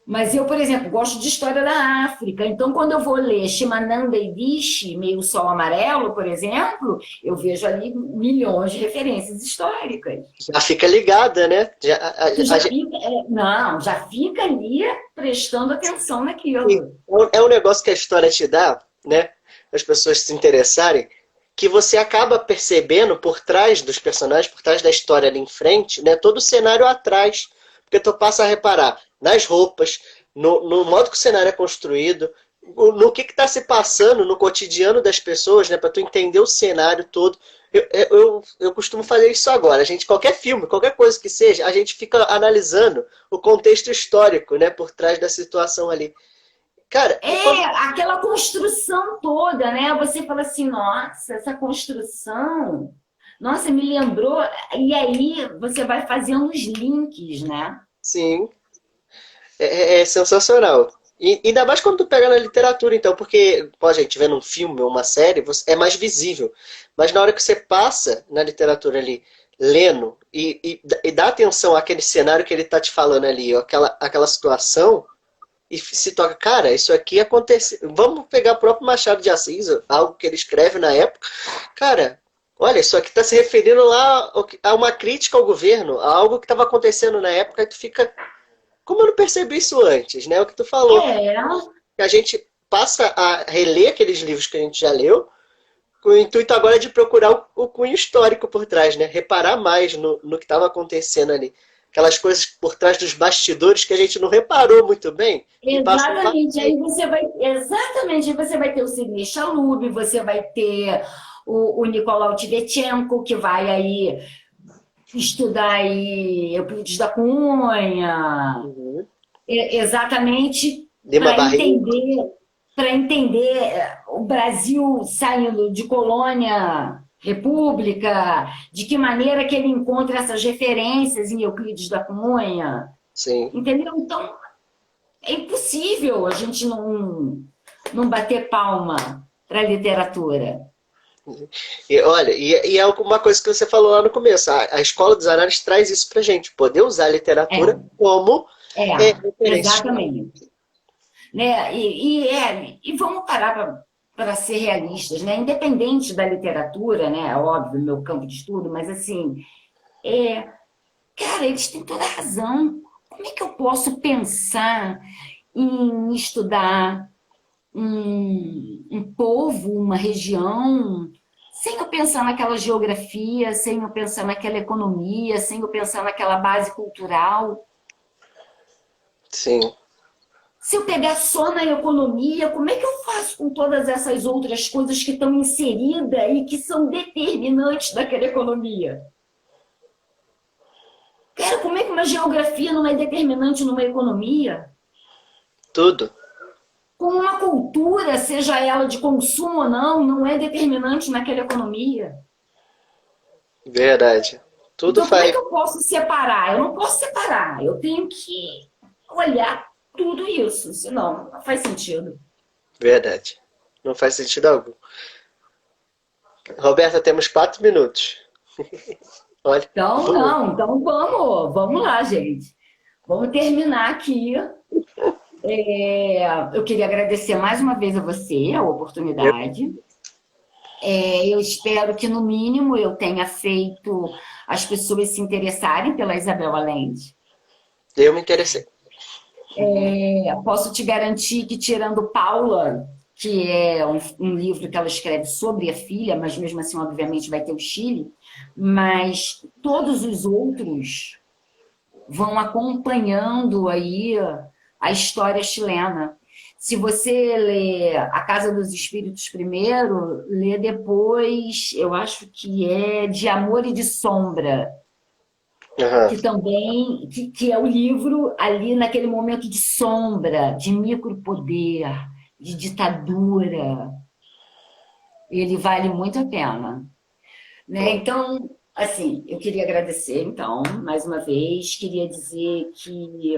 Mas eu, por exemplo, gosto de história da África. Então, quando eu vou ler Chimamanda Adichie, Meio Sol Amarelo, por exemplo, eu vejo ali milhões de referências históricas. Já fica ligada, né? Tu já fica, não, já fica ali prestando atenção naquilo. é um negócio que a história te dá, né? As pessoas se interessarem, que você acaba percebendo por trás dos personagens, por trás da história ali em frente, né? Todo o cenário atrás. Porque tu passa a reparar nas roupas, no modo que o cenário é construído, no que está se passando no cotidiano das pessoas, né? Para tu entender o cenário todo. Eu costumo fazer isso agora. A gente, qualquer filme, qualquer coisa que seja, a gente fica analisando o contexto histórico, né? Por trás da situação ali. Cara, e quando. Aquela construção toda, né? Você fala assim, nossa, essa construção, nossa, me lembrou. E aí você vai fazendo os links, né? Sim, é sensacional. E ainda mais quando tu pega na literatura, então, porque, pô, a gente vendo um filme ou uma série, é mais visível. Mas na hora que você passa na literatura ali, lendo, e dá atenção àquele cenário que ele tá te falando ali, ó, aquela situação, e se toca, cara, isso aqui aconteceu. Vamos pegar o próprio Machado de Assis, algo que ele escreve na época. Cara, olha, isso aqui está se referindo lá a uma crítica ao governo, a algo que estava acontecendo na época, e tu fica. Como eu não percebi isso antes, né? O que tu falou. É, A gente passa a reler aqueles livros que a gente já leu, com o intuito agora de procurar o cunho histórico por trás, né? Reparar mais no que estava acontecendo ali. Aquelas coisas por trás dos bastidores que a gente não reparou muito bem e passa a exatamente. Exatamente, aí você vai ter o Sidney Chalub, você vai ter o Nicolau Tibetchenko, que vai aí estudar aí Euclides da Cunha, Uhum. exatamente Lima Barreto. para entender o Brasil saindo de colônia, república, de que maneira que ele encontra essas referências em Euclides da Cunha, Sim. entendeu? Então, é impossível a gente não bater palma para a literatura. E olha, e é uma coisa que você falou lá no começo. A Escola dos Análises traz isso pra gente, poder usar a literatura É, como referência. exatamente. Né? E vamos parar para ser realistas, né? Independente da literatura, né? É óbvio, meu campo de estudo, mas assim, é, cara, eles têm toda a razão. Como é que eu posso pensar em estudar um povo, uma região, sem eu pensar naquela geografia, sem eu pensar naquela economia, sem eu pensar naquela base cultural? Sim, Se eu pegar só na economia, como é que eu faço com todas essas outras coisas que estão inseridas e que são determinantes daquela economia? Cara, como é que uma geografia não é determinante numa economia? tudo. Como uma cultura, seja ela de consumo ou não, não é determinante naquela economia? Verdade. Tudo Então, como é faz. que eu posso separar? Eu não posso separar. Eu tenho que olhar tudo isso, senão não faz sentido. Verdade. Não faz sentido algum. Roberta, temos 4 minutos. Olha, Então, voou. não, então vamos lá, gente. Vamos terminar aqui. Eu queria agradecer mais uma vez a você a Eu, oportunidade. Eu espero que, no mínimo, eu tenha feito as pessoas se interessarem pela Isabel Allende. eu me interessei. Posso te garantir que, tirando Paula, que é um livro que ela escreve sobre a filha, mas mesmo assim, obviamente, vai ter o Chile, mas todos os outros vão acompanhando aí a história chilena. Se você lê A Casa dos Espíritos primeiro, lê depois, eu acho que é De Amor e de Sombra, Aham. que também que é o livro ali naquele momento de sombra, de micropoder, de ditadura. Ele vale muito a pena, né? Ó, Então, assim, eu queria agradecer, então, mais uma vez, queria dizer que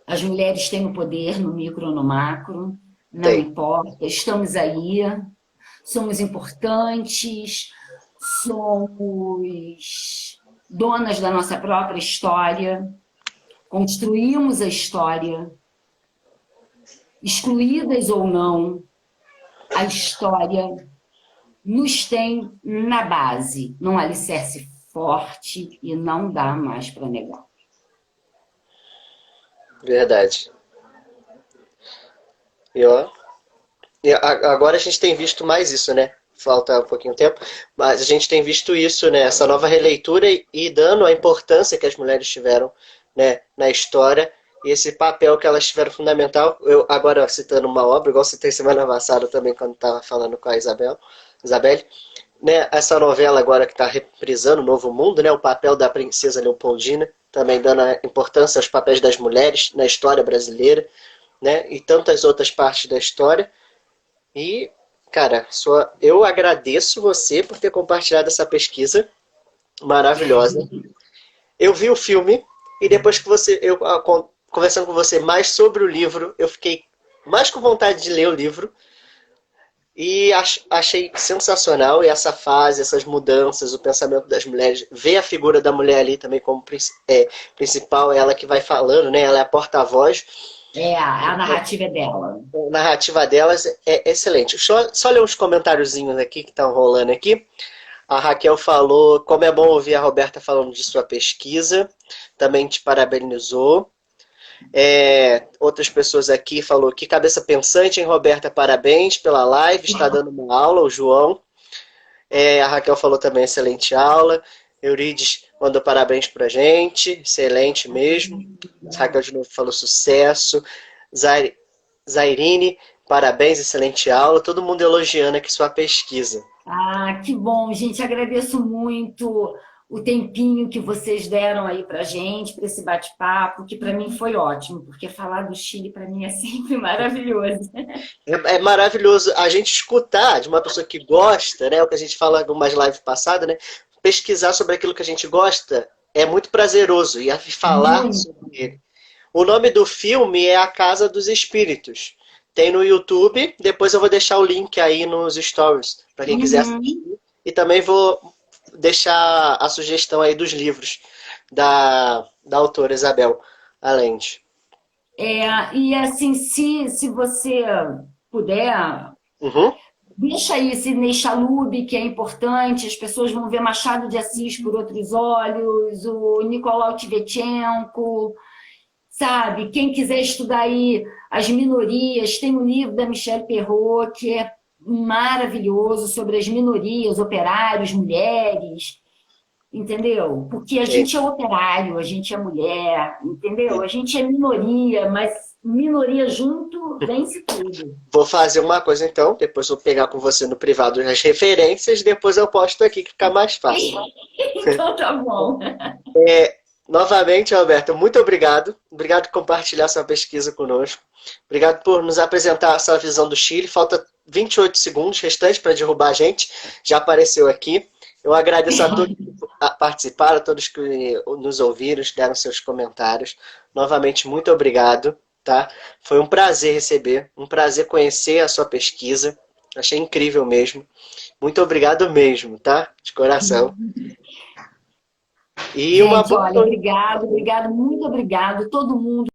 as mulheres têm o poder no micro ou no macro, não tem. importa, estamos aí, somos importantes, somos donas da nossa própria história, construímos a história, excluídas ou não, a história nos tem na base, num alicerce forte e não dá mais para negar. Verdade. E ó, agora a gente tem visto mais isso, né? Falta um pouquinho de tempo, mas a gente tem visto isso, né? Essa nova releitura e dando a importância que as mulheres tiveram, né, na história e esse papel que elas tiveram fundamental. Eu agora citando uma obra, igual citei semana passada também quando estava falando com a Isabelle, né? Essa novela agora que está reprisando o Novo Mundo, né? O papel da princesa Leopoldina, também dando a importância aos papéis das mulheres na história brasileira, né? E tantas outras partes da história. E, cara, eu agradeço você por ter compartilhado essa pesquisa maravilhosa. Eu vi o filme e depois que conversando com você mais sobre o livro, eu fiquei mais com vontade de ler o livro e achei sensacional. E essa fase, essas mudanças, o pensamento das mulheres, ver a figura da mulher ali também como principal, ela que vai falando, né? Ela é a porta-voz. A narrativa é dela. A narrativa delas é excelente. Só ler uns comentáriozinhos aqui que estão rolando aqui. A Raquel falou como é bom ouvir a Roberta falando de sua pesquisa. Também te parabenizou. Outras pessoas aqui falou que cabeça pensante, hein, Roberta? Parabéns pela live. Está dando uma aula, o João. A Raquel falou também excelente aula. Eurides mandou parabéns pra gente. Excelente mesmo. A Raquel de novo falou sucesso. Zairine, parabéns, excelente aula. Todo mundo elogiando aqui sua pesquisa. Que bom, gente. Agradeço muito o tempinho que vocês deram aí para gente, para esse bate-papo, que para mim foi ótimo, porque falar do Chile para mim é sempre maravilhoso. É maravilhoso a gente escutar de uma pessoa que gosta, né? O que a gente fala em algumas lives passadas, né? Pesquisar sobre aquilo que a gente gosta é muito prazeroso e falar Muito. sobre ele. O nome do filme é A Casa dos Espíritos. Tem no YouTube, depois eu vou deixar o link aí nos stories, para quem quiser assistir. Uhum. E também vou deixar a sugestão aí dos livros da autora Isabel Allende. E assim, se você puder, Uhum. deixa aí Sidney Chalub, que é importante, as pessoas vão ver Machado de Assis por outros olhos, o Nicolau Tibetchenko, sabe? Quem quiser estudar aí as minorias, tem um livro da Michelle Perrot, que é maravilhoso, sobre as minorias, operários, mulheres, entendeu? Porque a É, gente é operário, a gente é mulher, entendeu? é. A gente é minoria, mas minoria junto vence tudo. Vou fazer uma coisa então, depois vou pegar com você no privado as referências, depois eu posto aqui que fica mais fácil. Então tá bom. Novamente, Alberto, muito obrigado. Obrigado por compartilhar sua pesquisa conosco. Obrigado por nos apresentar essa visão do Chile. Falta 28 segundos restantes para derrubar a gente. Já apareceu aqui. Eu agradeço a todos que participaram, a todos que nos ouviram, deram seus comentários. Novamente, muito obrigado. Tá? Foi um prazer receber, um prazer conhecer a sua pesquisa. Achei incrível mesmo. Muito obrigado mesmo, tá? De coração. E uma Gente, boa olha, noite. obrigado, obrigado, muito obrigado, todo mundo.